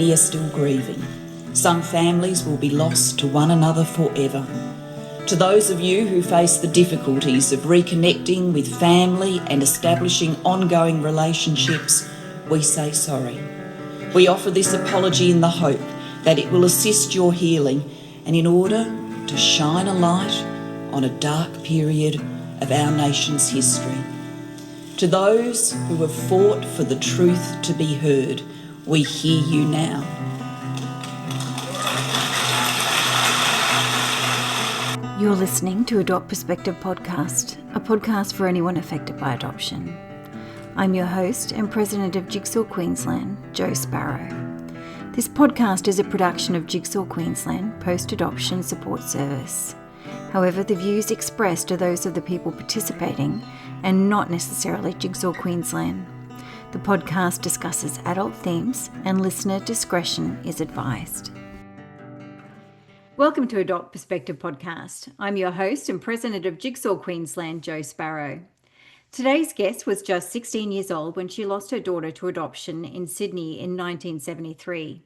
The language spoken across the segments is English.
many are still grieving. Some families will be lost to one another forever. To those of you who face the difficulties of reconnecting with family and establishing ongoing relationships, we say sorry. We offer this apology in the hope that it will assist your healing and in order to shine a light on a dark period of our nation's history. To those who have fought for the truth to be heard, we hear you now. You're listening to Adopt Perspective Podcast, a podcast for anyone affected by adoption. I'm your host and president of Jigsaw Queensland, Jo Sparrow. This podcast is a production of Jigsaw Queensland Post-Adoption Support Service. However, the views expressed are those of the people participating and not necessarily Jigsaw Queensland. The podcast discusses adult themes and listener discretion is advised. Welcome to Adopt Perspective Podcast. I'm your host and president of Jigsaw Queensland, Jo Sparrow. Today's guest was just 16 years old when she lost her daughter to adoption in Sydney in 1973.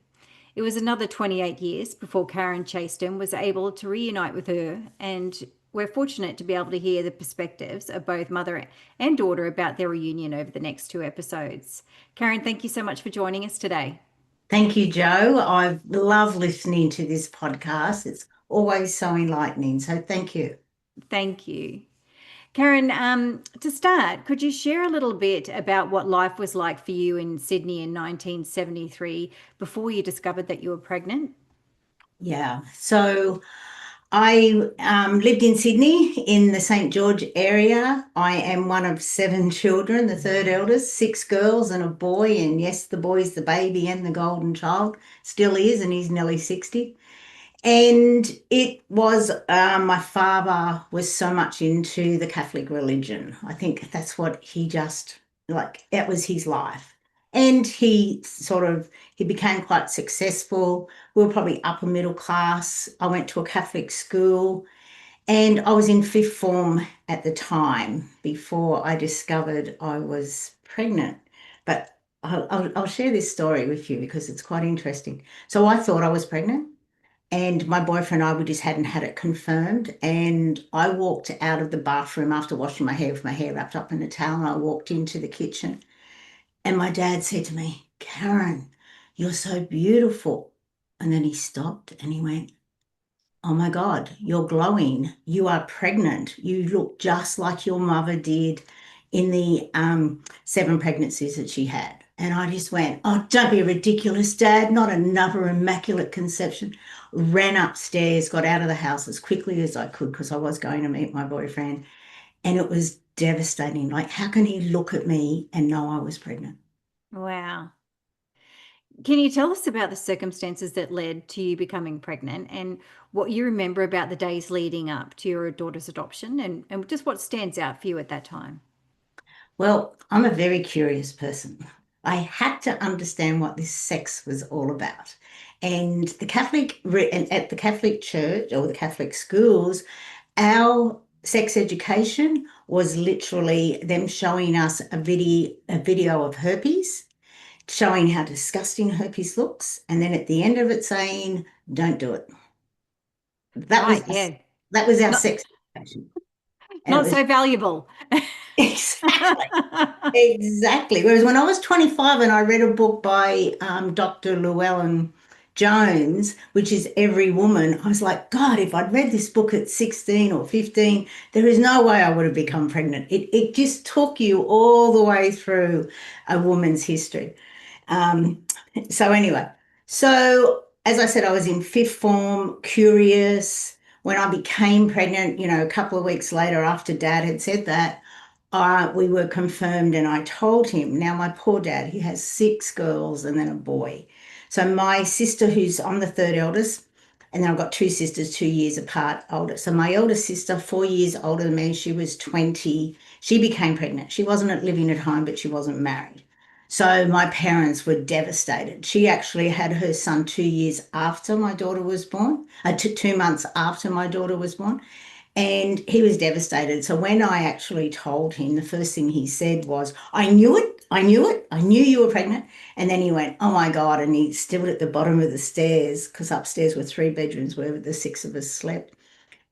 It was another 28 years before Karen Chaston was able to reunite with her, and we're fortunate to be able to hear the perspectives of both mother and daughter about their reunion over the next two episodes. Karen, thank you so much for joining us today. Thank you, Jo. I love listening to this podcast. It's always so enlightening. So thank you. Thank you. Karen, to start, could you share a little bit about what life was like for you in Sydney in 1973 before you discovered that you were pregnant? Yeah. So I lived in Sydney in the St. George area. I am one of 7 children, the third eldest, 6 girls and a boy. And yes, the boy's the baby and the golden child, still is, and he's nearly 60. And it was, my father was so much into the Catholic religion. I think that's what he just, that was his life. And he became quite successful. We were probably upper middle class. I went to a Catholic school and I was in 5th form at the time before I discovered I was pregnant. But I'll share this story with you because it's quite interesting. So I thought I was pregnant. And my boyfriend and I, we just hadn't had it confirmed. And I walked out of the bathroom after washing my hair with my hair wrapped up in a towel. And I walked into the kitchen. And my dad said to me, "Karen, you're so beautiful." And then he stopped and he went, "Oh my God, you're glowing. You are pregnant. You look just like your mother did in the 7 pregnancies that she had." And I just went, "Oh, don't be ridiculous, Dad. Not another immaculate conception." Ran upstairs, got out of the house as quickly as I could because I was going to meet my boyfriend. And it was devastating. Like, how can he look at me and know I was pregnant? Wow. Can you tell us about the circumstances that led to you becoming pregnant and what you remember about the days leading up to your daughter's adoption and just what stands out for you at that time? Well, I'm a very curious person. I had to understand what this sex was all about. And at the Catholic Church or the Catholic schools, our sex education was literally them showing us a video of herpes, showing how disgusting herpes looks, and then at the end of it saying, "Don't do it." That was our sex education. Not so valuable. Exactly. Exactly. Whereas when I was 25 and I read a book by Dr. Llewellyn Jones, which is Every Woman, I was like, God, if I'd read this book at 16 or 15, there is no way I would have become pregnant. It just took you all the way through a woman's history. So as I said, I was in 5th form, curious. When I became pregnant, a couple of weeks later after Dad had said that, we were confirmed and I told him. Now, my poor dad, he has 6 girls and then a boy. So my sister, I'm the third eldest, and then I've got 2 sisters 2 years apart older. So my eldest sister, 4 years older than me, she was 20. She became pregnant. She wasn't living at home, but she wasn't married. So my parents were devastated. She actually had her son 2 years after my daughter was born, 2 months after my daughter was born. And he was devastated. So when I actually told him, the first thing he said was, "I knew it. I knew it. I knew you were pregnant. And then he went, oh my God. And he stood at the bottom of the stairs because upstairs were 3 bedrooms where the 6 of us slept.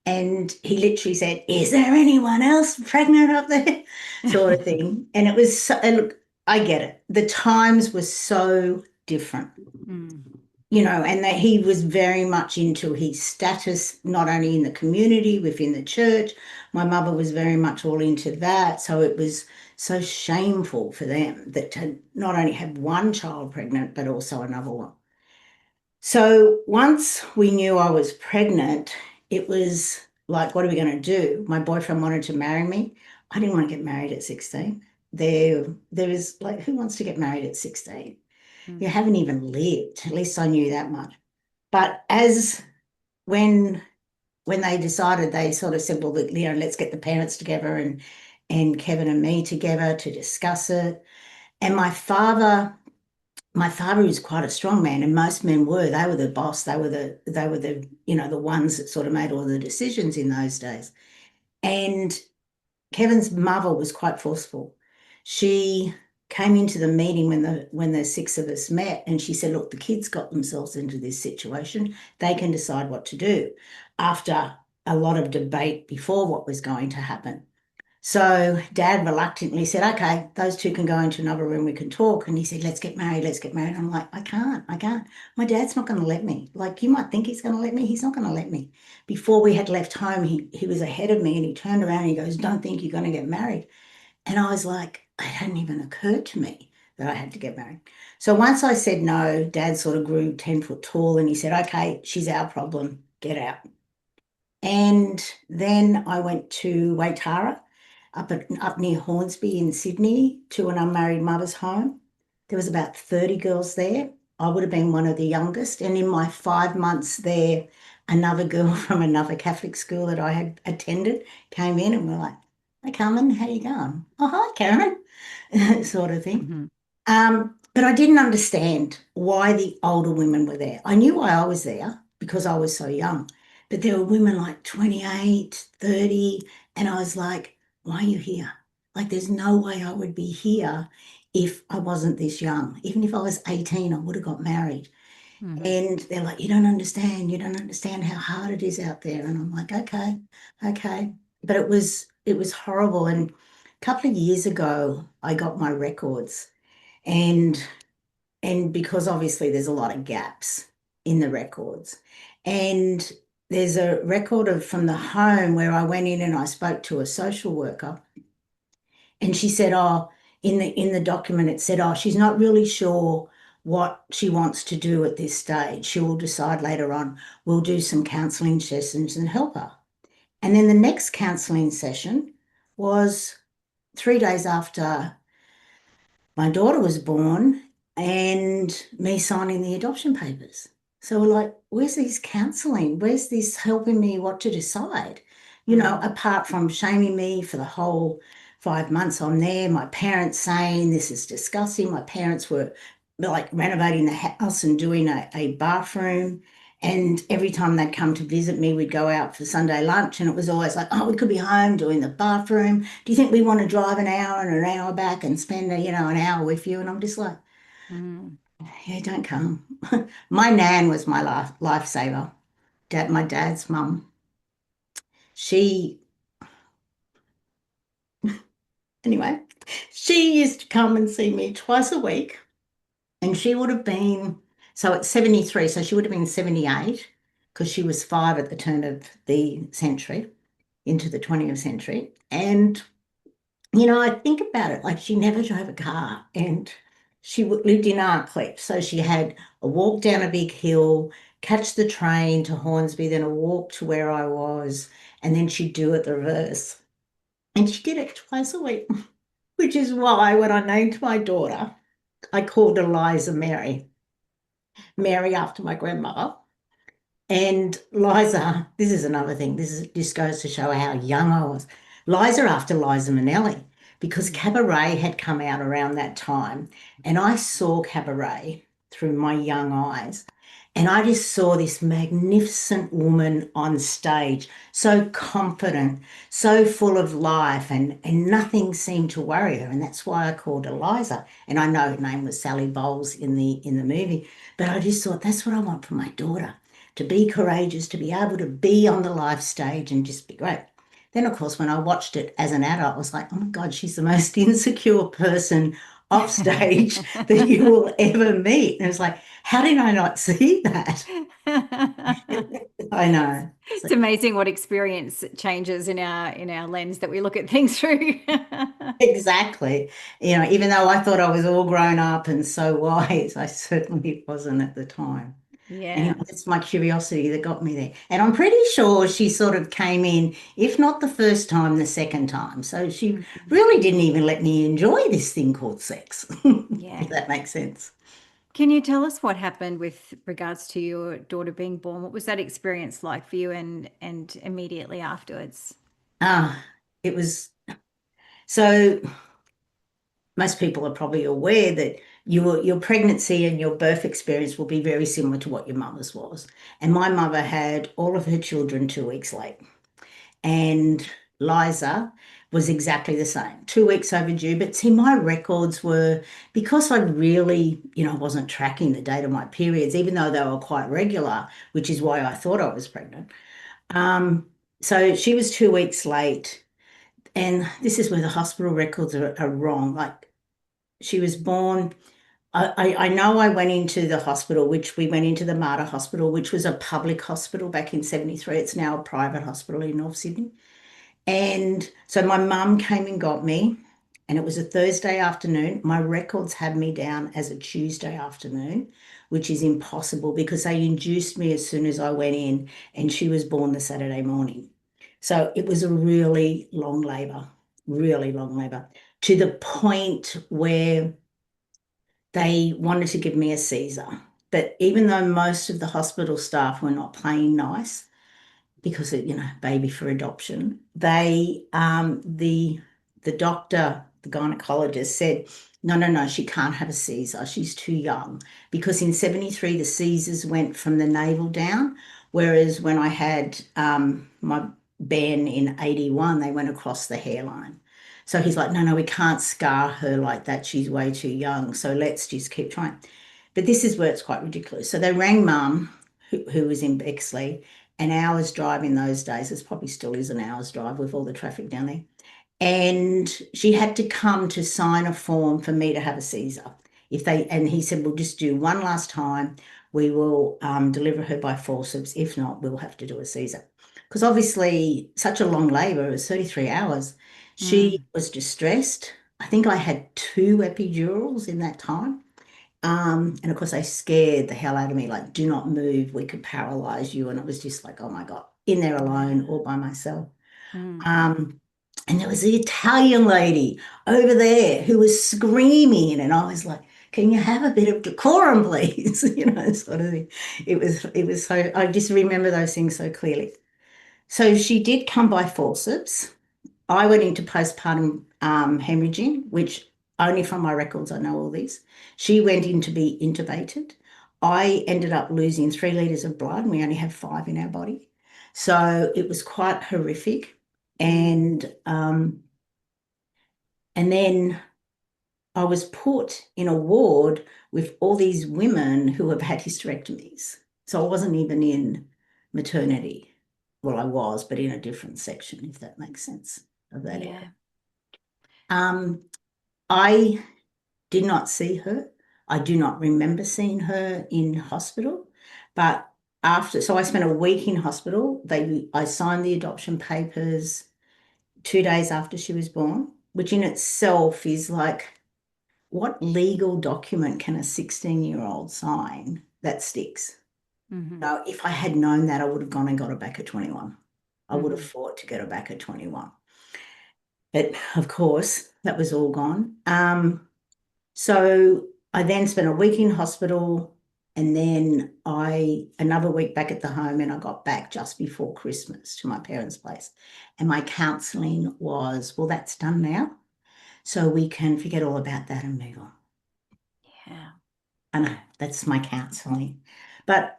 And he literally said, is there anyone else pregnant up there? Sort of thing. And it was, and look, I get it. The times were so different, and that he was very much into his status, not only in the community, within the church. My mother was very much all into that. So it was so shameful for them that to not only have one child pregnant, but also another one. So once we knew I was pregnant, it was like, what are we going to do? My boyfriend wanted to marry me. I didn't want to get married at 16. There is like, who wants to get married at 16? You haven't even lived. At least I knew that much. But when they decided, they sort of said, well, let's get the parents together and Kevin and me together to discuss it. And my father was quite a strong man, and most men were. They were the boss. They were the the ones that sort of made all the decisions in those days. And Kevin's mother was quite forceful. She came into the meeting when the 6 of us met, and she said, look, the kids got themselves into this situation. They can decide what to do, after a lot of debate before what was going to happen. So Dad reluctantly said, okay, those two can go into another room, we can talk. And he said, let's get married. I'm like, I can't. My dad's not going to let me. Like, you might think he's going to let me. He's not going to let me. Before we had left home, he was ahead of me, and he turned around and he goes, don't think you're going to get married. And I was like, it hadn't even occurred to me that I had to get married. So once I said no, Dad sort of grew 10 foot tall, and he said, okay, she's our problem. Get out. And then I went to Waitara, up near Hornsby in Sydney, to an unmarried mother's home. There was about 30 girls there. I would have been one of the youngest. And in my 5 months there, another girl from another Catholic school that I had attended came in, and we're like, hey, Carmen, how you going? Oh, hi, Karen, sort of thing. But I didn't understand why the older women were there. I knew why I was there because I was so young, but there were women like 28, 30, and I was like, why are you here? Like, there's no way I would be here if I wasn't this young. Even if I was 18, I would have got married. And they're like, you don't understand how hard it is out there. And I'm like, okay. But it was horrible. And a couple of years ago, I got my records, and because obviously there's a lot of gaps in the records. And there's a record from the home where I went in and I spoke to a social worker, and she said, oh, in the document it said, oh, she's not really sure what she wants to do at this stage. She will decide later on. We'll do some counselling sessions and help her. And then the next counselling session was 3 days after my daughter was born and me signing the adoption papers. So we're like, where's this counselling? Where's this helping me what to decide? Apart from shaming me for the whole 5 months I'm there, my parents saying this is disgusting. My parents were like renovating the house and doing a bathroom. And every time they'd come to visit me, we'd go out for Sunday lunch, and it was always like, oh, we could be home doing the bathroom. Do you think we want to drive an hour and an hour back and spend, an hour with you? And I'm just like, yeah, don't come. My nan was my lifesaver. My dad's mum. Anyway, she used to come and see me twice a week, and she would have been, so at 73, so she would have been 78, because she was 5 at the turn of the century, into the 20th century. And, I think about it, like, she never drove a car, and she lived in Arcliffe. So she had a walk down a big hill, catch the train to Hornsby, then a walk to where I was, and then she'd do it the reverse. And she did it twice a week, which is why when I named my daughter, I called Eliza Mary after my grandmother. And Liza, this is another thing, this goes to show how young I was. Liza after Liza Minnelli, because Cabaret had come out around that time, and I saw Cabaret through my young eyes. And I just saw this magnificent woman on stage, so confident, so full of life, and nothing seemed to worry her. And that's why I called her Liza. And I know her name was Sally Bowles in the movie, but I just thought that's what I want for my daughter, to be courageous, to be able to be on the life stage and just be great. Then, of course, when I watched it as an adult, I was like, oh my God, she's the most insecure person off stage that you will ever meet. And it was like, how did I not see that? I know. It's amazing what experience changes in our lens that we look at things through. Exactly. Even though I thought I was all grown up and so wise, I certainly wasn't at the time. Yeah. Anyway, it's my curiosity that got me there. And I'm pretty sure she sort of came in, if not the first time, the second time. So she really didn't even let me enjoy this thing called sex, Yeah. if that makes sense. Can you tell us what happened with regards to your daughter being born? What was that experience like for you and immediately afterwards? Ah, it was so. Most people are probably aware that your pregnancy and your birth experience will be very similar to what your mother's was. And my mother had all of her children 2 weeks late. And Liza was exactly the same, 2 weeks overdue. But see, my records were, because I really, wasn't tracking the date of my periods, even though they were quite regular, which is why I thought I was pregnant. Um, so she was 2 weeks late. And this is where the hospital records are wrong. Like, she was born. I know I went into the hospital, which we went into the Mater Hospital, which was a public hospital back in 73. It's now a private hospital in North Sydney. And so my mum came and got me, and it was a Thursday afternoon. My records had me down as a Tuesday afternoon, which is impossible because they induced me as soon as I went in, and she was born the Saturday morning. So it was a really long labor, to the point where they wanted to give me a Caesar. But even though most of the hospital staff were not playing nice, because of, baby for adoption, the doctor, the gynecologist said, no, no, no, she can't have a Caesar. She's too young. Because in 73, the Caesars went from the navel down, whereas when I had my Ben in 81, they went across the hairline. So he's like, no, no, we can't scar her like that. She's way too young. So let's just keep trying. But this is where it's quite ridiculous. So they rang mum, who was in Bexley, an hour's drive in those days. It probably still is an hour's drive with all the traffic down there. And she had to come to sign a form for me to have a Caesar. And he said, we'll just do one last time. We will deliver her by forceps. If not, we'll have to do a Caesar. Because obviously, such a long labor, it was 33 hours. She was distressed. I think I had 2 epidurals in that time. And of course, they scared the hell out of me, like, do not move, we could paralyze you. And it was just like, oh my God, in there alone, all by myself. Mm. And there was the Italian lady over there who was screaming, and I was like, can you have a bit of decorum, please? Sort of thing. It was so, I just remember those things so clearly. So she did come by forceps. I went into postpartum hemorrhaging, which only from my records I know all this. She went in to be intubated. I ended up losing 3 liters of blood, and we only have 5 in our body. So it was quite horrific. And then I was put in a ward with all these women who have had hysterectomies. So I wasn't even in maternity. Well, I was, but in a different section, if that makes sense, of that area. I did not see her. I do not remember seeing her in hospital, but so I spent a week in hospital. I signed the adoption papers 2 days after she was born, which in itself is like, what legal document can a 16-year-old sign that sticks? Now, if I had known that, I would have gone and got her back at 21. I would have fought to get her back at 21. But of course, that was all gone. So I then spent a week in hospital, and then another week back at the home, and I got back just before Christmas to my parents' place. And my counselling was, well, that's done now. So we can forget all about that and move on. Yeah. I know, that's my counselling. But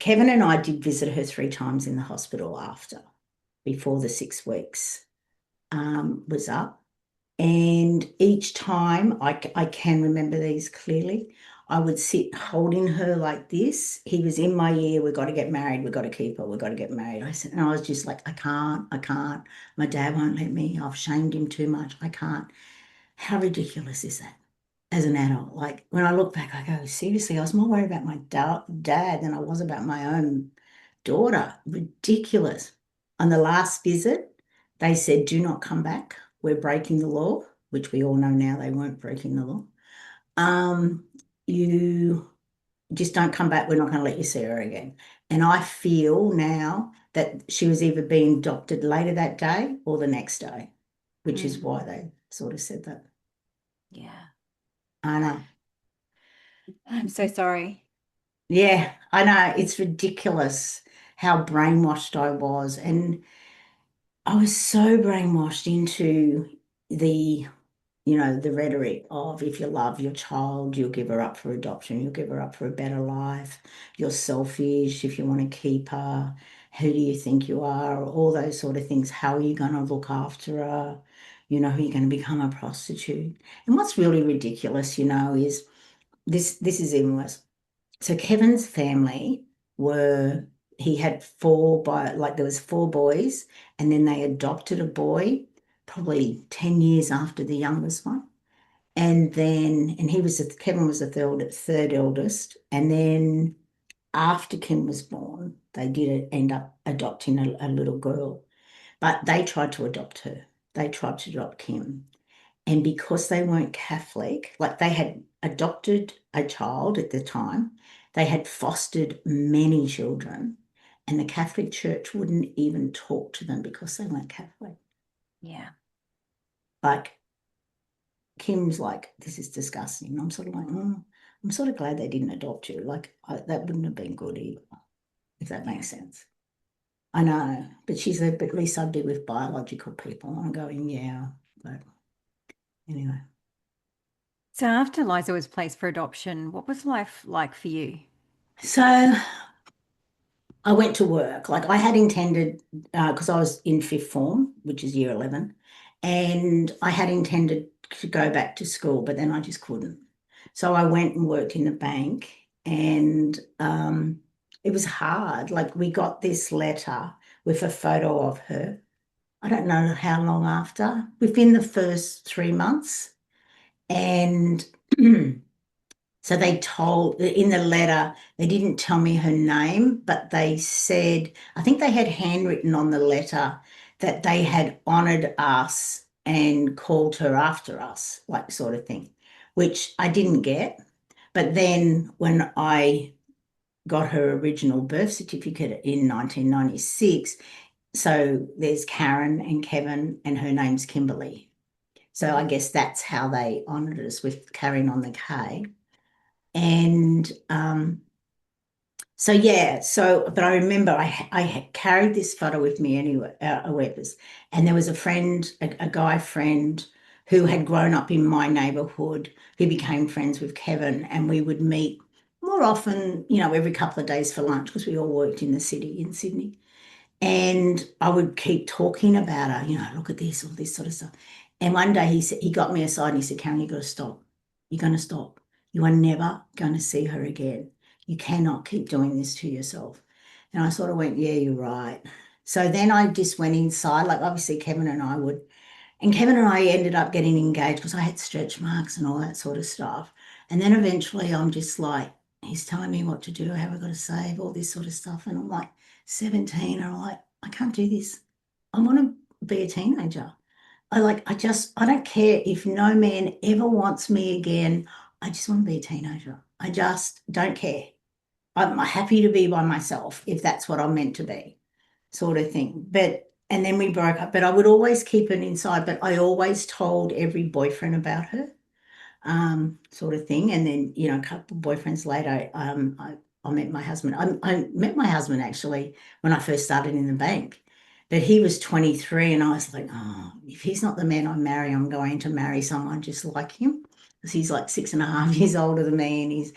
Kevin and I did visit her 3 times in the hospital before the 6 weeks was up. And each time, I can remember these clearly, I would sit holding her like this. He was in my ear, we've got to get married, we've got to keep her, we've got to get married. And I was just like, I can't. My dad won't let me. I've shamed him too much. I can't. How ridiculous is that as an adult? Like when I look back, I go, seriously, I was more worried about my dad than I was about my own daughter. Ridiculous. On the last visit, they said, do not come back. We're breaking the law, which we all know now they weren't breaking the law. You just don't come back. We're not going to let you see her again. And I feel now that she was either being adopted later that day or the next day, which is why they sort of said that. Yeah. I know. I'm so sorry. Yeah, I know. It's ridiculous how brainwashed I was. And I was so brainwashed into the the rhetoric of if you love your child, you'll give her up for adoption, you'll give her up for a better life, you're selfish if you want to keep her, who do you think you are, all those sort of things. How are you going to look after her? Are you going to become a prostitute? And what's really ridiculous, is this is even worse. So Kevin's family he had there was 4 boys, and then they adopted a boy probably 10 years after the youngest one. And Kevin was the third eldest. And then after Kim was born, they did end up adopting a little girl. But they tried to adopt her. They tried to adopt Kim. And because they weren't Catholic, like they had adopted a child at the time, they had fostered many children, and the Catholic Church wouldn't even talk to them because they weren't Catholic. Yeah. Like, Kim's like, this is disgusting. I'm sort of like, I'm sort of glad they didn't adopt you. Like, that wouldn't have been good either, if that makes sense. I know, but she said, but at least I'd be with biological people. I'm going, yeah, but anyway. So after Liza was placed for adoption, what was life like for you? So I went to work. Like I had intended, because I was in fifth form, which is year 11, and I had intended to go back to school, but then I just couldn't. So I went and worked in the bank, and it was hard. Like we got this letter with a photo of her. I don't know how long after, within the first 3 months. And so they told in the letter, they didn't tell me her name, but they said, I think they had handwritten on the letter that they had honored us and called her after us, like sort of thing, which I didn't get. But then when I got her original birth certificate in 1996, so there's Karen and Kevin, and her name's Kimberly. So I guess that's how they honored us, with carrying on the K. And but I remember I had carried this photo with me anyway, and there was a friend, a guy friend who had grown up in my neighborhood, who became friends with Kevin, and we would meet more often, every couple of days for lunch, because we all worked in the city in Sydney. And I would keep talking about her, look at this, all this sort of stuff. And one day he got me aside and he said, Karen, you've got to stop. You're going to stop. You are never going to see her again. You cannot keep doing this to yourself. And I sort of went, yeah, you're right. So then I just went inside, like obviously Kevin and I ended up getting engaged because I had stretch marks and all that sort of stuff. And then eventually I'm just like, he's telling me what to do, how I got to save, all this sort of stuff. And I'm like 17, and I'm like, I can't do this. I want to be a teenager. I don't care if no man ever wants me again. I just want to be a teenager. I just don't care. I'm happy to be by myself if that's what I'm meant to be, sort of thing. And then we broke up, but I would always keep it inside, but I always told every boyfriend about her, sort of thing. And then, a couple of boyfriends later, I met my husband. I met my husband actually when I first started in the bank, but he was 23, and I was like, oh, if he's not the man I marry, I'm going to marry someone just like him, because he's like 6.5 years older than me, and he's,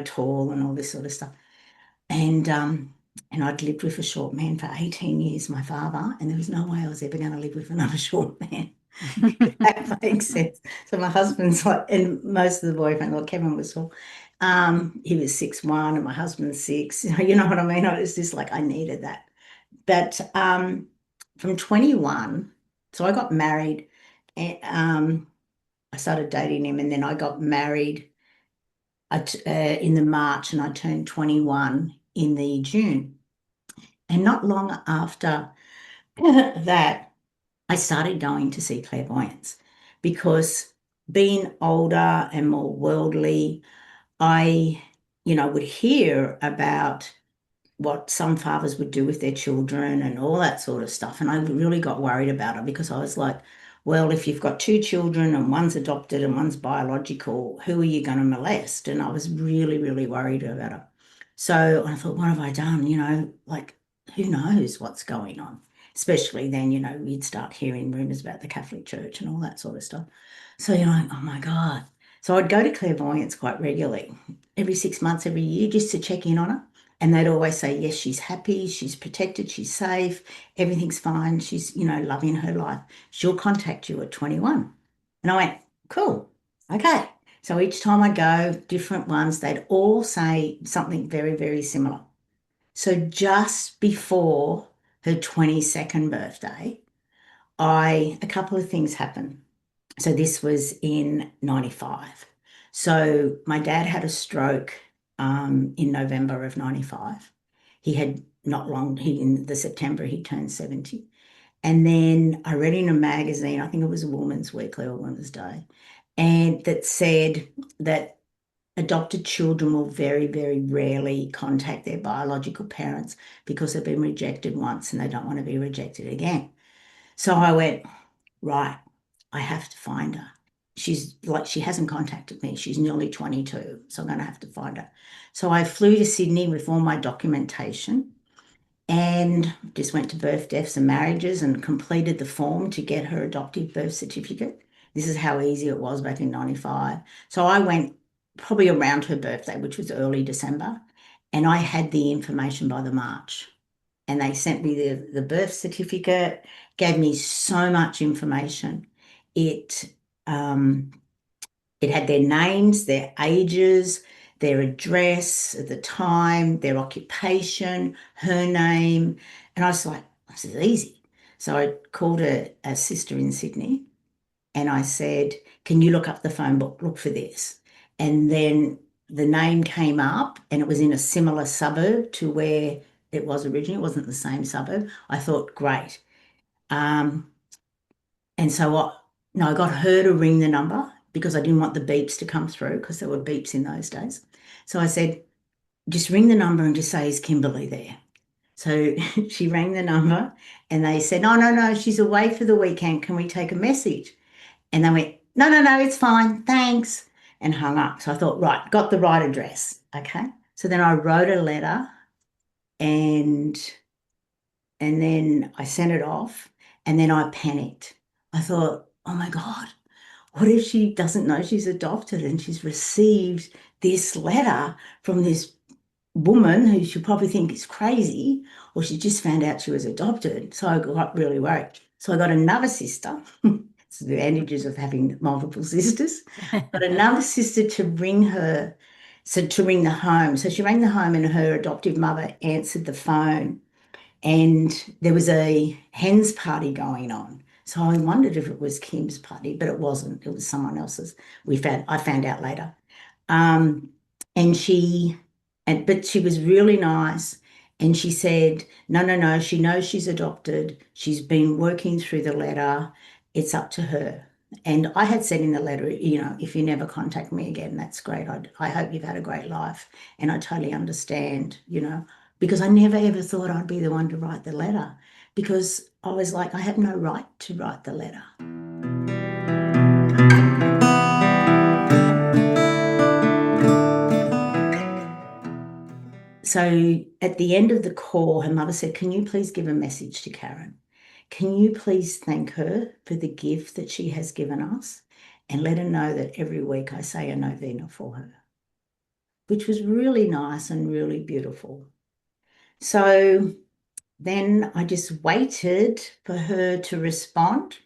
tall and all this sort of stuff. And I'd lived with a short man for 18 years, my father, and there was no way I was ever going to live with another short man. If that makes sense. So my husband's like, and most of the boyfriend, like Kevin was tall, he was 6'1" and my husband's 6. You know what I mean? I was just like, I needed that. But from 21, so I got married, and I started dating him, and then I got married in the March, and I turned 21 in the June. And not long after that, I started going to see clairvoyants because being older and more worldly, I, would hear about what some fathers would do with their children and all that sort of stuff. And I really got worried about it because I was like, well, if you've got two children and one's adopted and one's biological, who are you going to molest? And I was really, really worried about it. So I thought, what have I done? Like, who knows what's going on? Especially then, you'd start hearing rumors about the Catholic Church and all that sort of stuff. So you're like, oh my God. So I'd go to clairvoyants quite regularly, every 6 months, every year, just to check in on her. And they'd always say, yes, she's happy, she's protected, she's safe, everything's fine, she's, loving her life. She'll contact you at 21. And I went, cool, okay. So each time I go, different ones, they'd all say something very, very similar. So just before her 22nd birthday, a couple of things happened. So this was in 95. So my dad had a stroke in November of 95. He had not long, in the September, he turned 70. And then I read in a magazine, I think it was a Woman's Weekly or Woman's Day, and that said that adopted children will very, very rarely contact their biological parents because they've been rejected once and they don't want to be rejected again. So I went, right, I have to find her. She hasn't contacted me. She's nearly 22, so I'm going to have to find her. So I flew to Sydney with all my documentation and just went to birth, deaths and marriages and completed the form to get her adoptive birth certificate. This is how easy it was back in 95. So I went probably around her birthday, which was early December, and I had the information by the March. And they sent me the birth certificate, gave me so much information. It had their names, their ages, their address at the time, their occupation, her name. And I was like, this is easy. So I called a sister in Sydney and I said, can you look up the phone book, look for this? And then the name came up and it was in a similar suburb to where it was originally. It wasn't the same suburb. I thought, great. And so I got her to ring the number because I didn't want the beeps to come through because there were beeps in those days. So I said, just ring the number and just say, is Kimberly there? So she rang the number and they said, no, she's away for the weekend. Can we take a message? And they went, no, it's fine. Thanks. And hung up. So I thought, right, got the right address. Okay. So then I wrote a letter and then I sent it off and then I panicked. I thought, oh my God, what if she doesn't know she's adopted and she's received this letter from this woman who she'll probably think is crazy, or she just found out she was adopted. So I got really worried. So I got another sister. It's the advantages of having multiple sisters. Got another sister to ring her, so to ring the home. So she rang the home and her adoptive mother answered the phone. And there was a hens party going on. So I wondered if it was Kim's party, but it wasn't. It was someone else's. I found out later. But she was really nice. And she said, no, she knows she's adopted. She's been working through the letter. It's up to her. And I had said in the letter, if you never contact me again, that's great. I hope you've had a great life. And I totally understand, because I never ever thought I'd be the one to write the letter because I was like, I have no right to write the letter. So at the end of the call, her mother said, can you please give a message to Karen? Can you please thank her for the gift that she has given us and let her know that every week I say a novena for her, which was really nice and really beautiful. So then I just waited for her to respond.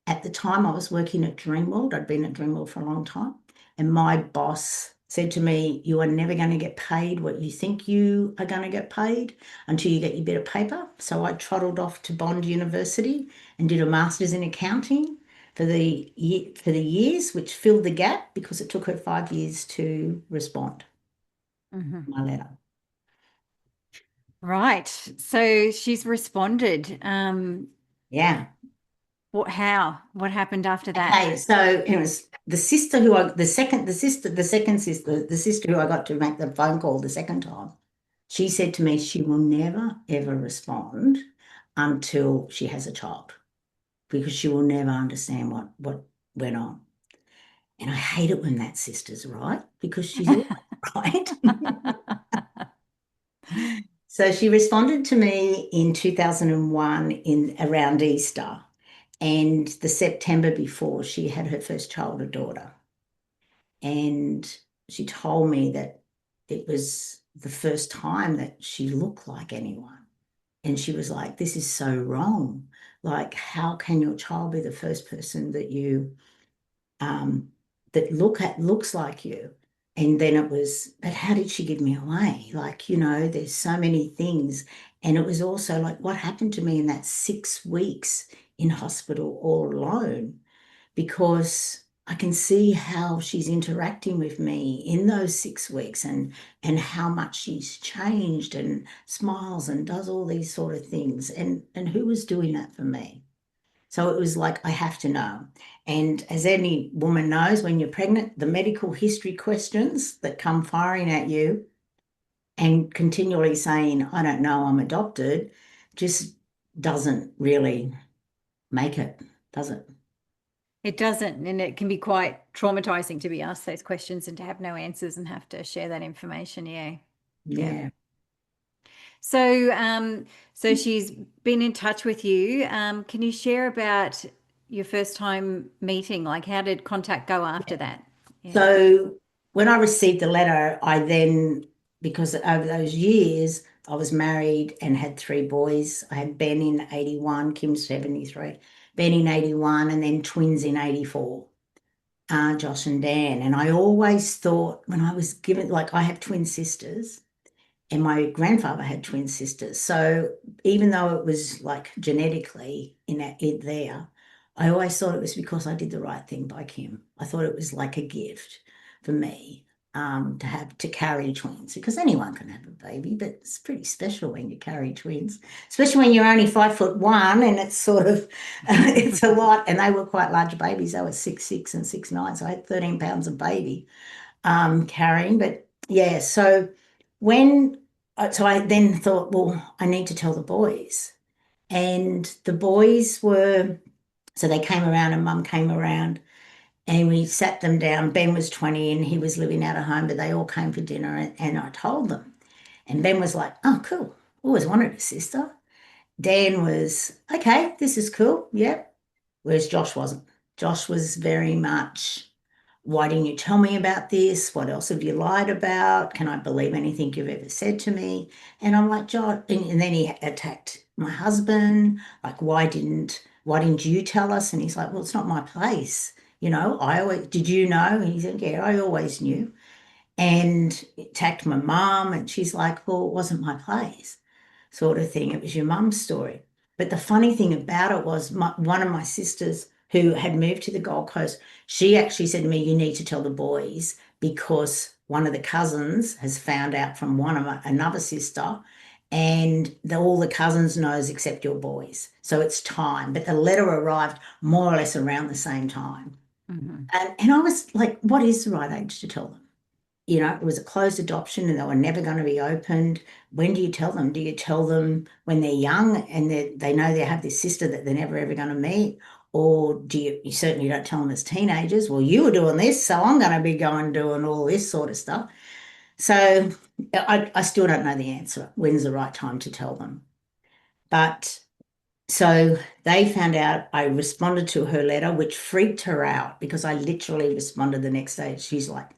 At the time, I was working at Dreamworld. I'd been at Dreamworld for a long time. And my boss said to me, "You are never going to get paid what you think you are going to get paid until you get your bit of paper." So I trottled off to Bond University and did a master's in accounting for the years, which filled the gap because it took her 5 years to respond Mm-hmm. to my letter. Right. So she's responded. Yeah. What happened after that? Okay, so it was the sister who I the second the sister the second sister the sister who I got to make the phone call the second time. She said to me she will never ever respond until she has a child because she will never understand what went on. And I hate it when that sister's right because she's always right. So she responded to me in 2001 in around Easter, and the September before she had her first child, a daughter. And she told me that it was the first time that she looked like anyone. And she was like, "This is so wrong. Like, how can your child be the first person that you that looks like you?" And then it was, "But how did she give me away? Like, there's so many things." And it was also like, what happened to me in that 6 weeks in hospital all alone? Because I can see how she's interacting with me in those 6 weeks and how much she's changed and smiles and does all these sort of things. And who was doing that for me? So it was like, I have to know. And as any woman knows, when you're pregnant, the medical history questions that come firing at you and continually saying, "I don't know, I'm adopted," just doesn't really make it, does it? It doesn't, and it can be quite traumatizing to be asked those questions and to have no answers and have to share that information. Yeah. Yeah. So she's been in touch with you. Can you share about your first time meeting? Like, how did contact go after that? Yeah. So when I received the letter, I then, because over those years, I was married and had three boys. I had Ben in 81, Kim 73, Ben in 81, and then twins in 84, Josh and Dan. And I always thought when I was given, like I have twin sisters, and my grandfather had twin sisters. So even though it was like genetically in there, I always thought it was because I did the right thing by Kim. I thought it was like a gift for me to carry twins, because anyone can have a baby, but it's pretty special when you carry twins, especially when you're only 5'1", and it's sort of it's a lot. And they were quite large babies. They were 6'6" and 6'9", so I had 13 pounds of baby carrying. But yeah, so I then thought, well, I need to tell the boys. And the boys so they came around and Mum came around and we sat them down. Ben was 20 and he was living out of home, but they all came for dinner and I told them. And Ben was like, "Oh, cool. Always wanted a sister." Dan was, "Okay, this is cool. Yep." Whereas Josh wasn't. Josh was very much, "Why didn't you tell me about this? What else have you lied about? Can I believe anything you've ever said to me?" And I'm like, "Josh," and then he attacked my husband, like, why didn't you tell us?" And he's like, "Well, it's not my place. Did you know?" And he said, "Yeah, I always knew." And attacked my mum, and she's like, "Well, it wasn't my place," sort of thing. It was your mum's story. But the funny thing about it was one of my sisters who had moved to the Gold Coast, she actually said to me, "You need to tell the boys because one of the cousins has found out from another sister, and all the cousins knows except your boys. So it's time." But the letter arrived more or less around the same time. Mm-hmm. And I was like, what is the right age to tell them? It was a closed adoption and they were never going to be opened. When do you tell them? Do you tell them when they're young and they know they have this sister that they're never ever going to meet? Or do you certainly don't tell them as teenagers, "Well, you were doing this, so I'm going to be going doing all this sort of stuff." So I still don't know the answer. When's the right time to tell them? But so they found out. I responded to her letter, which freaked her out because I literally responded the next day. She's like,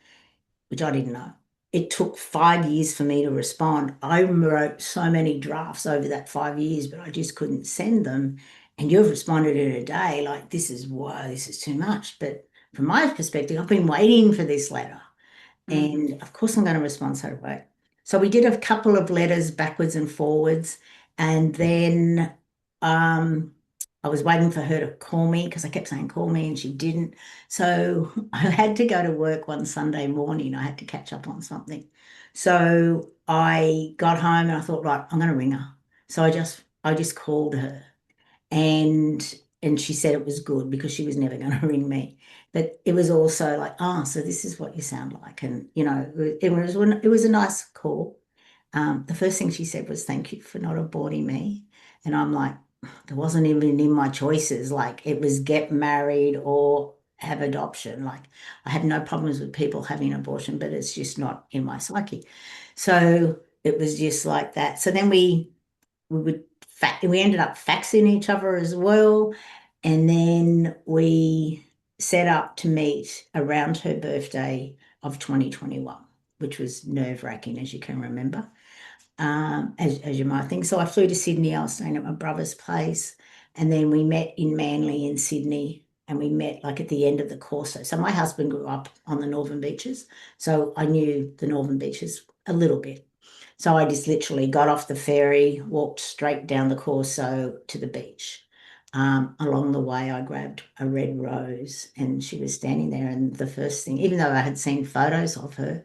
which I didn't know. it took 5 years for me to respond. I wrote so many drafts over that 5 years, but I just couldn't send them. And you've responded in a day, like, this is, whoa, this is too much. But from my perspective, I've been waiting for this letter. And of course, I'm going to respond straight away. So we did a couple of letters backwards and forwards. And then I was waiting for her to call me because I kept saying, call me, and she didn't. So I had to go to work one Sunday morning. I had to catch up on something. So I got home and I thought, right, I'm going to ring her. So I just called her, and she said it was good because she was never going to ring me. But it was also like, oh, so this is what you sound like. And, it was a nice call. The first thing she said was, thank you for not aborting me. And I'm like, it wasn't even in my choices. Like, it was get married or have adoption. Like, I had no problems with people having abortion, but it's just not in my psyche. So it was just like that. So then we ended up faxing each other as well. And then we set up to meet around her birthday of 2021, which was nerve-wracking, as you can remember, as you might think. So I flew to Sydney. I was staying at my brother's place. And then we met in Manly in Sydney. And we met like at the end of the Corso. So my husband grew up on the Northern Beaches. So I knew the Northern Beaches a little bit. So I just literally got off the ferry, walked straight down the Corso to the beach. Along the way, I grabbed a red rose and she was standing there. And the first thing, even though I had seen photos of her,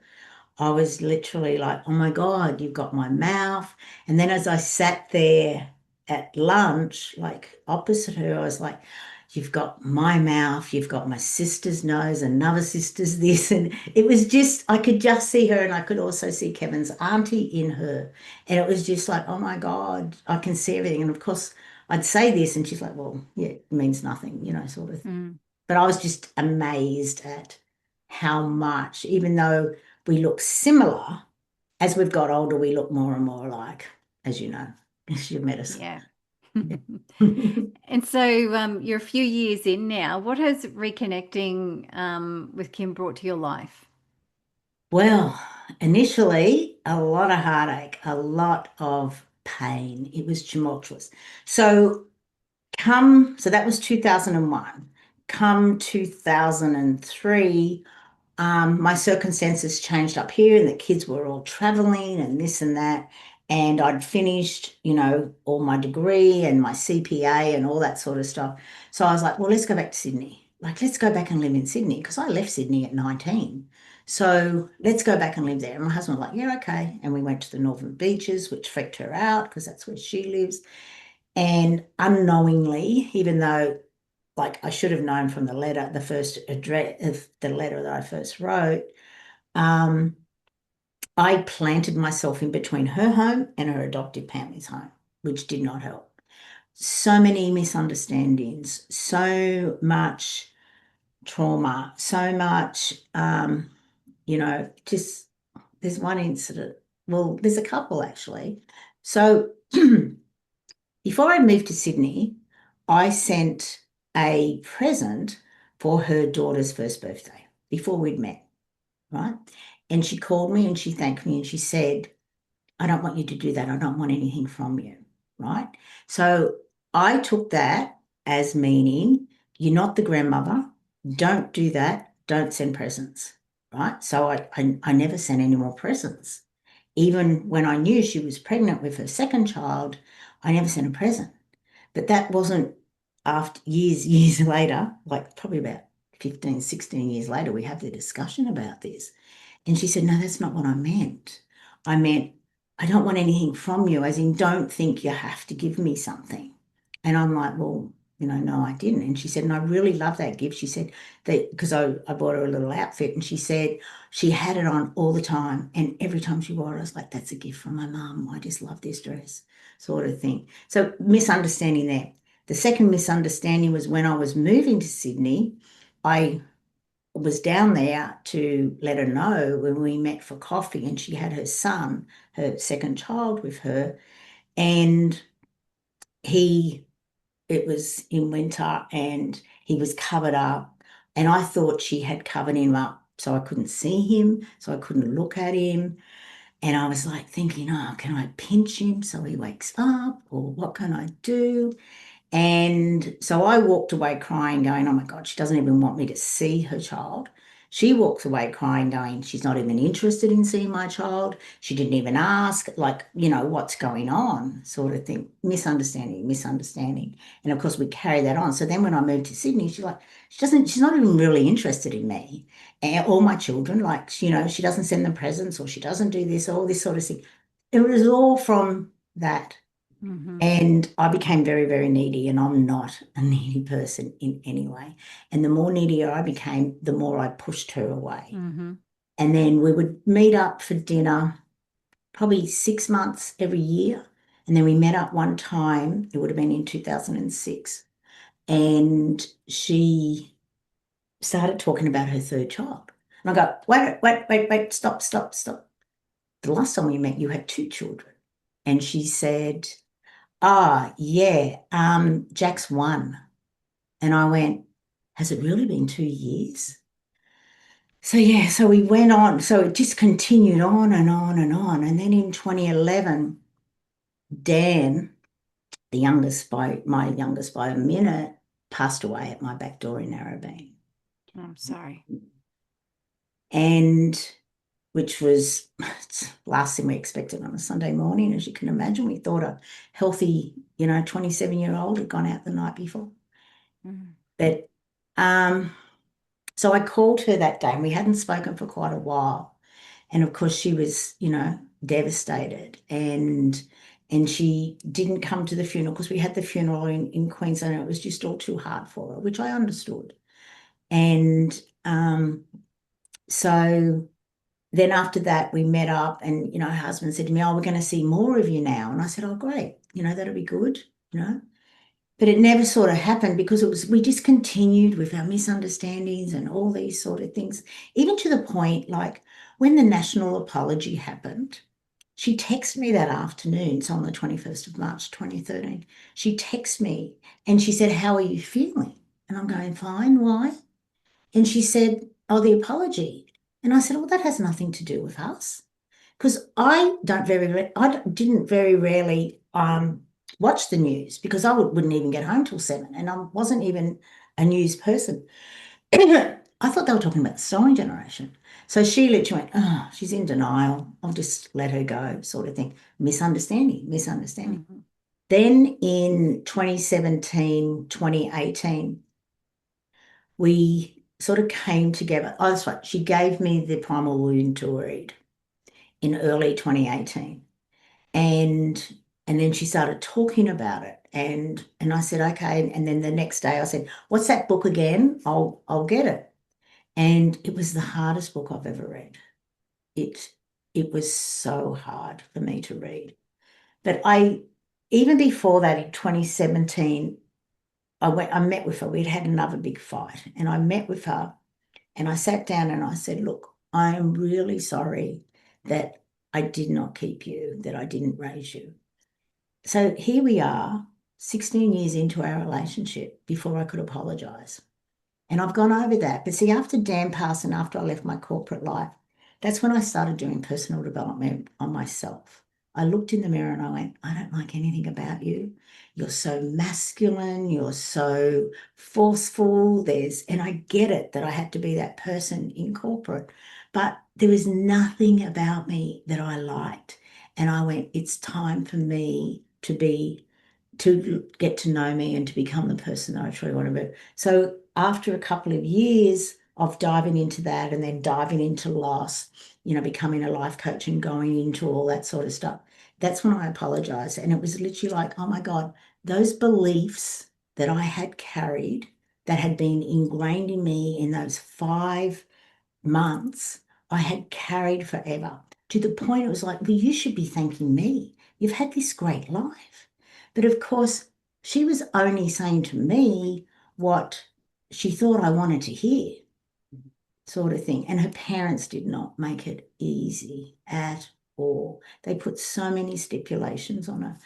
I was literally like, oh my God, you've got my mouth. And then as I sat there at lunch, like opposite her, I was like, you've got my mouth, you've got my sister's nose, another sister's this. And it was just, I could just see her, and I could also see Kevin's auntie in her. And it was just like, oh my God, I can see everything. And of course, I'd say this, and she's like, well, yeah, it means nothing, sort of. But I was just amazed at how much, even though we look similar, as we've got older, we look more and more alike, as you know, as you've met us. Yeah. And so you're a few years in now. What has reconnecting with Kim brought to your life? Well, initially, a lot of heartache, a lot of pain. It was tumultuous. So that was 2001. Come 2003, my circumstances changed up here, and the kids were all traveling and this and that. And I'd finished, all my degree and my CPA and all that sort of stuff. So I was like, well, let's go back to Sydney. Like, let's go back and live in Sydney, because I left Sydney at 19. So let's go back and live there. And my husband was like, yeah, okay. And we went to the Northern Beaches, which freaked her out because that's where she lives. And unknowingly, even though like I should have known from the letter, the first address of the letter that I first wrote, I planted myself in between her home and her adoptive family's home, which did not help. So many misunderstandings, so much trauma, so much, just there's one incident. Well, there's a couple actually. So before I moved to Sydney, I sent a present for her daughter's first birthday before we'd met, right? And she called me and she thanked me and she said, I don't want you to do that. I don't want anything from you, right? So I took that as meaning you're not the grandmother. Don't do that. Don't send presents, right? So I never sent any more presents. Even when I knew she was pregnant with her second child, I never sent a present. But that wasn't after years later, like probably about 15, 16 years later, we have the discussion about this. And she said, no, that's not what I meant. I meant, I don't want anything from you, as in, don't think you have to give me something. And I'm like, well, no, I didn't. And she said, and I really love that gift. She said that because I bought her a little outfit, and she said she had it on all the time. And every time she wore it, I was like, that's a gift from my mum. I just love this dress, sort of thing. So misunderstanding there. The second misunderstanding was when I was moving to Sydney, I was down there to let her know when we met for coffee, and she had her son, her second child, with her. And it was in winter and he was covered up, and I thought she had covered him up so I couldn't see him, so I couldn't look at him. And I was like thinking, oh, can I pinch him so he wakes up, or what can I do? And so I walked away crying, going, oh my God, she doesn't even want me to see her child. She walks away crying, going, she's not even interested in seeing my child. She didn't even ask, like, what's going on, sort of thing. Misunderstanding, misunderstanding. And of course, we carry that on. So then when I moved to Sydney, she's not even really interested in me or my children. Like, she doesn't send them presents, or she doesn't do this, all this sort of thing. It was all from that. Mm-hmm. And I became very, very needy, and I'm not a needy person in any way. And the more needier I became, the more I pushed her away. Mm-hmm. And then we would meet up for dinner probably 6 months every year. And then we met up one time, it would have been in 2006. And she started talking about her third child. And I go, wait, stop. The last time we met, you had 2 children. And she said, yeah, Jack's 1. And I went, has it really been 2 years? So yeah, so we went on. So it just continued on and on and on. And then in 2011, Dan, my youngest by a minute, passed away at my back door in Narrabeen. I'm sorry. And which was last thing we expected on a Sunday morning, as you can imagine. We thought a healthy, 27-year-old had gone out the night before. Mm. But so I called her that day, and we hadn't spoken for quite a while. And of course, she was, devastated. And she didn't come to the funeral because we had the funeral in Queensland, and it was just all too hard for her, which I understood. And so then after that, we met up, and, her husband said to me, oh, we're going to see more of you now. And I said, oh, great, that'll be good, But it never sort of happened because we just continued with our misunderstandings and all these sort of things, even to the point, like, when the national apology happened, she texted me that afternoon. So on the 21st of March, 2013, she texted me and she said, how are you feeling? And I'm going, fine, why? And she said, oh, the apology. And I said, well, that has nothing to do with us. Because I didn't very rarely watch the news, because I wouldn't even get home till 7, and I wasn't even a news person. I thought they were talking about the Stolen generation. So she literally went, oh, she's in denial. I'll just let her go, sort of thing. Misunderstanding. Mm-hmm. Then in 2017, 2018, we sort of came together. Oh, that's right. She gave me the Primal Wound to read in early 2018. And then she started talking about it. And I said, okay. And then the next day I said, what's that book again? I'll get it. And it was the hardest book I've ever read. It was so hard for me to read. But even before that, in 2017, I met with her. We'd had another big fight. And I met with her, and I sat down and I said, look, I am really sorry that I did not keep you, that I didn't raise you. So here we are, 16 years into our relationship, before I could apologise. And I've gone over that. But see, after Dan passed and after I left my corporate life, that's when I started doing personal development on myself. I looked in the mirror and I went, I don't like anything about you. You're so masculine. You're so forceful. And I get it that I had to be that person in corporate, but there was nothing about me that I liked. And I went, it's time for me to get to know me and to become the person that I truly want to be. So after a couple of years of diving into that, and then diving into loss, becoming a life coach and going into all that sort of stuff, that's when I apologized. And it was literally like, oh my God, those beliefs that I had carried, that had been ingrained in me in those 5 months, I had carried forever, to the point it was like, well, you should be thanking me. You've had this great life. But of course, she was only saying to me what she thought I wanted to hear, sort of thing. And her parents did not make it easy at all. They put so many stipulations on her.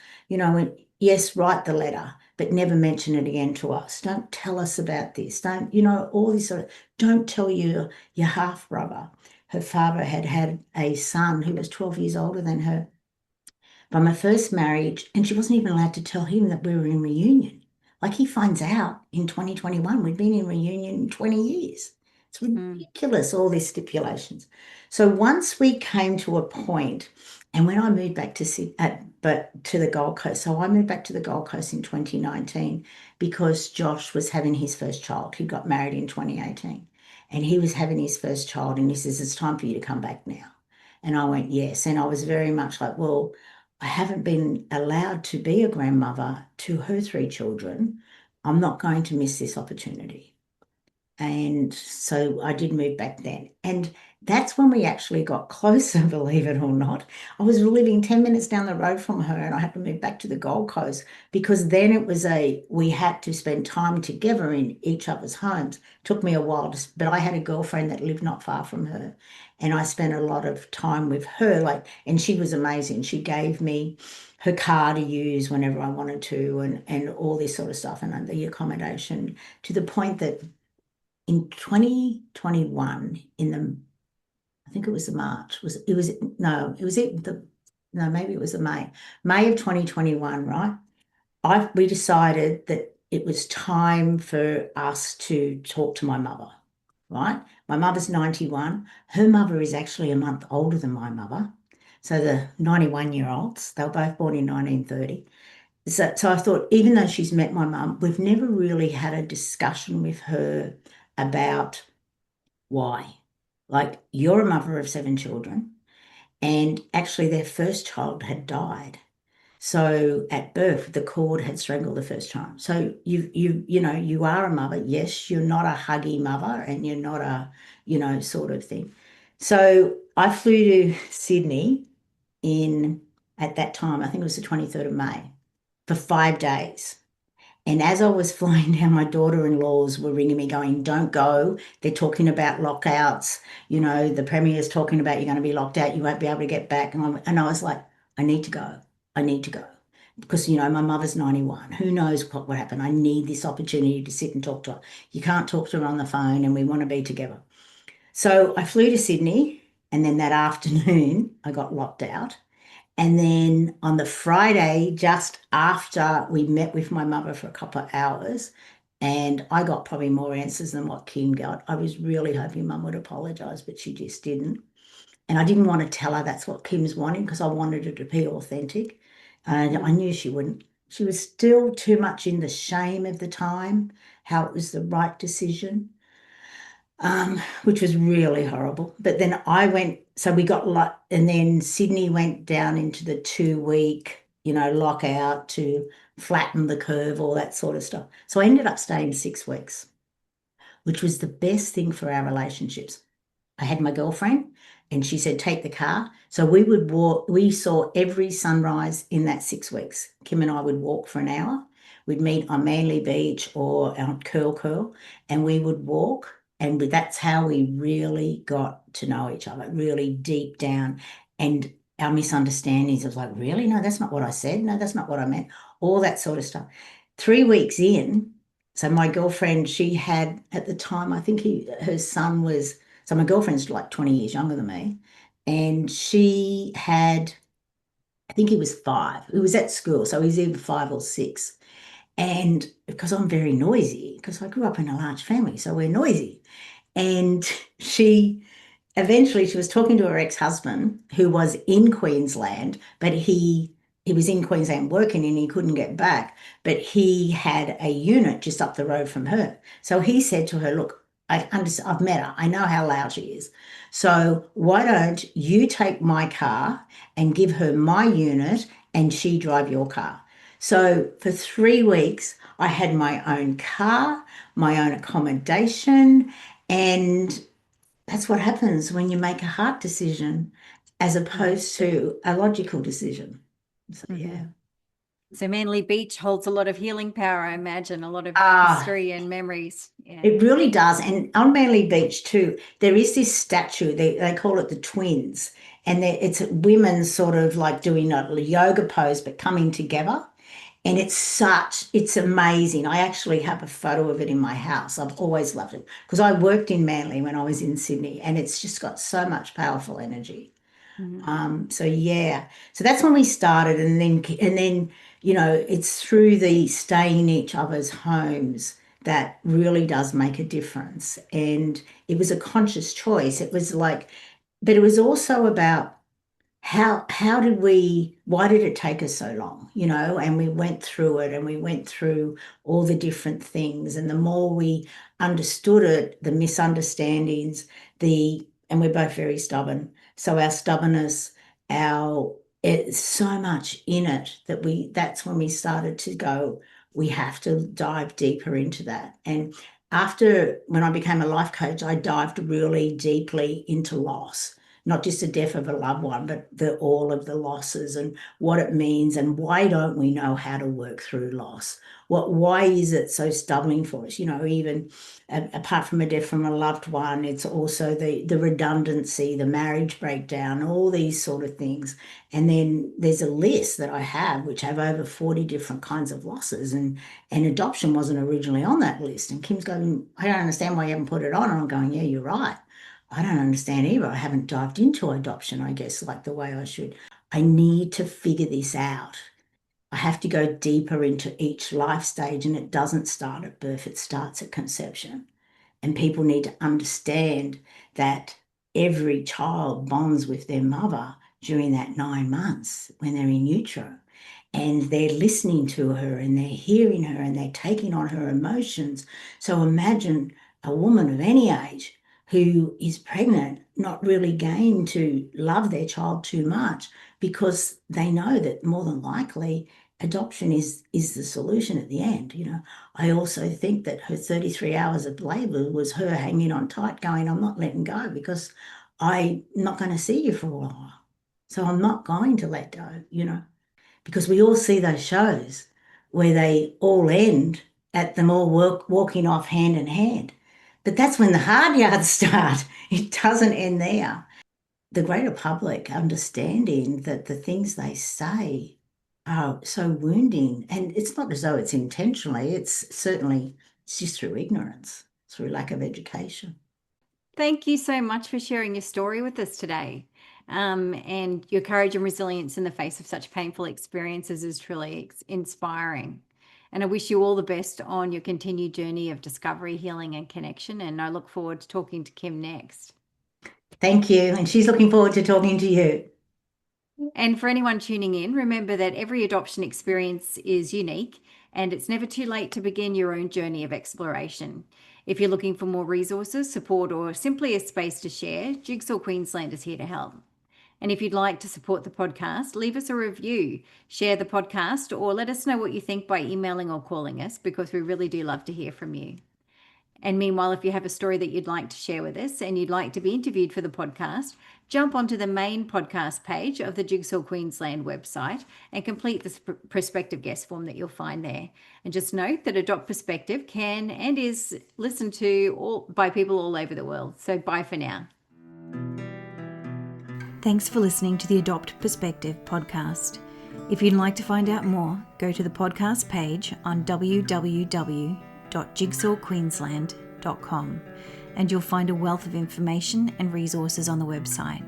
Yes, write the letter. but never mention it again to us. Don't tell us about this. Don't, all this sort of, don't tell your half brother. Her father had a son who was 12 years older than her by my first marriage, and she wasn't even allowed to tell him that we were in reunion. Like, he finds out in 2021, we'd been in reunion 20 years. It's ridiculous, all these stipulations. So once we came to a point, and when I moved back to the Gold Coast, so I moved back to the Gold Coast in 2019 because Josh was having his first child. He got married in 2018, and he was having his first child, and he says, it's time for you to come back now. And I went, yes. And I was very much like, well, I haven't been allowed to be a grandmother to her 3 children. I'm not going to miss this opportunity. And so I did move back then. And that's when we actually got closer, believe it or not. I was living 10 minutes down the road from her, and I had to move back to the Gold Coast because then it was we had to spend time together in each other's homes. It took me a while, but I had a girlfriend that lived not far from her, and I spent a lot of time with her. And she was amazing. She gave me her car to use whenever I wanted to, and all this sort of stuff, and the accommodation, to the point that in 2021, I think it was the March, maybe it was the May of 2021, right? We decided that it was time for us to talk to my mother, right? My mother's 91. Her mother is actually a month older than my mother. So the 91-year-olds, they were both born in 1930. So I thought, even though she's met my mum, we've never really had a discussion with her about why. Like, you're a mother of 7 children, and actually their first child had died. So at birth, the cord had strangled the first child. So you are a mother. Yes, you're not a huggy mother, and you're not a, sort of thing. So I flew to Sydney at that time, I think it was the 23rd of May, for 5 days. And as I was flying down, my daughter-in-laws were ringing me going, don't go. They're talking about lockouts. The Premier's talking about you're going to be locked out. You won't be able to get back. And I was like, I need to go. I need to go. Because, my mother's 91. Who knows what happened? I need this opportunity to sit and talk to her. You can't talk to her on the phone, and we want to be together. So I flew to Sydney, and then that afternoon I got locked out. And then on the Friday, just after we met with my mother for a couple of hours, and I got probably more answers than what Kim got. I was really hoping Mum would apologise, but she just didn't. And I didn't want to tell her that's what Kim's wanting, because I wanted her to be authentic. And I knew she wouldn't. She was still too much in the shame of the time, how it was the right decision. Which was really horrible. But then we got and then Sydney went down into the 2-week, lockout to flatten the curve, all that sort of stuff. So I ended up staying 6 weeks, which was the best thing for our relationships. I had my girlfriend, and she said, take the car. So we would walk. We saw every sunrise in that 6 weeks. Kim and I would walk for an hour. We'd meet on Manly Beach or on Curl, and we would walk. And that's how we really got to know each other, really deep down. And our misunderstandings of like, really? No, that's not what I said. No, that's not what I meant. All that sort of stuff. 3 weeks in, so my girlfriend, she had at the time, I think her son was, so my girlfriend's like 20 years younger than me. And she had, I think he was 5. He was at school, so he's either 5 or 6. And because I'm very noisy, because I grew up in a large family, so we're noisy. And she was talking to her ex-husband, who was in Queensland, but he was in Queensland working and he couldn't get back, but he had a unit just up the road from her. So he said to her, look, I've met her. I know how loud she is. So why don't you take my car and give her my unit and she drive your car? So for 3 weeks, I had my own car, my own accommodation, and that's what happens when you make a heart decision as opposed to a logical decision. So, yeah. So Manly Beach holds a lot of healing power, I imagine, a lot of history and memories. Yeah. It really does. And on Manly Beach too, there is this statue, they call it the twins, and it's women sort of like doing a yoga pose but coming together. And it's amazing. I actually have a photo of it in my house. I've always loved it because I worked in Manly when I was in Sydney, and it's just got so much powerful energy. So yeah, so that's when we started, and then it's through the staying in each other's homes that really does make a difference. And it was a conscious choice. It was like, but it was also about how did we why did it take us so long, and we went through it, and we went through all the different things, and the more we understood it, the misunderstandings, and we're both very stubborn, so our stubbornness, our it's so much in it that's when we started to go, we have to dive deeper into that. And after, when I became a life coach, I dived really deeply into loss, not just the death of a loved one, but all of the losses and what it means, and why don't we know how to work through loss? Why is it so stubborn for us? Even apart from a death from a loved one, it's also the redundancy, the marriage breakdown, all these sort of things. And then there's a list that I have, which have over 40 different kinds of losses, and adoption wasn't originally on that list. And Kim's going, I don't understand why you haven't put it on. And I'm going, yeah, you're right. I don't understand either. I haven't dived into adoption, I guess, like the way I should. I need to figure this out. I have to go deeper into each life stage, and it doesn't start at birth, it starts at conception. And people need to understand that every child bonds with their mother during that 9 months when they're in utero. And they're listening to her, and they're hearing her, and they're taking on her emotions. So imagine a woman of any age who is pregnant, not really game to love their child too much, because they know that more than likely adoption is the solution at the end. I also think that her 33 hours of labor was her hanging on tight, going, I'm not letting go, because I'm not going to see you for a while. So I'm not going to let go, because we all see those shows where they all end at them all walking off hand in hand. But that's when the hard yards start. It doesn't end there. The greater public understanding that the things they say are so wounding, and it's not as though it's intentionally, it's just through ignorance, through lack of education. Thank you so much for sharing your story with us today. And your courage and resilience in the face of such painful experiences is truly inspiring. And I wish you all the best on your continued journey of discovery, healing, and connection. And I look forward to talking to Kim next. Thank you. And she's looking forward to talking to you. And for anyone tuning in, remember that every adoption experience is unique, and it's never too late to begin your own journey of exploration. If you're looking for more resources, support, or simply a space to share, Jigsaw Queensland is here to help. And if you'd like to support the podcast, leave us a review, share the podcast, or let us know what you think by emailing or calling us, because we really do love to hear from you. And meanwhile, if you have a story that you'd like to share with us and you'd like to be interviewed for the podcast, jump onto the main podcast page of the Jigsaw Queensland website and complete the prospective guest form that you'll find there. And just note that Adopt Perspective can and is listened to by people all over the world. So bye for now. Thanks for listening to the Adopt Perspective podcast. If you'd like to find out more, go to the podcast page on www.jigsawqueensland.com and you'll find a wealth of information and resources on the website.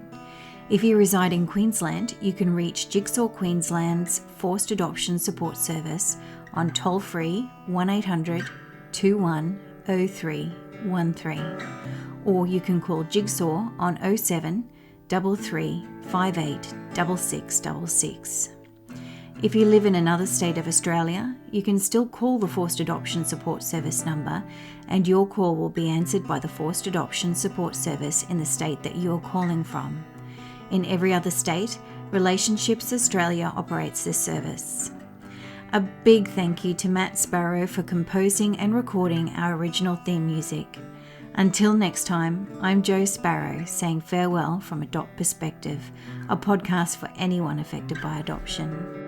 If you reside in Queensland, you can reach Jigsaw Queensland's Forced Adoption Support Service on toll-free 1800 210313, or you can call Jigsaw on 07 33 58 6666. If you live in another state of Australia, you can still call the Forced Adoption Support Service number, and your call will be answered by the Forced Adoption Support Service in the state that you are calling from. In every other state, Relationships Australia operates this service. A big thank you to Matt Sparrow for composing and recording our original theme music. Until next time, I'm Jo Sparrow saying farewell from Adopt Perspective, a podcast for anyone affected by adoption.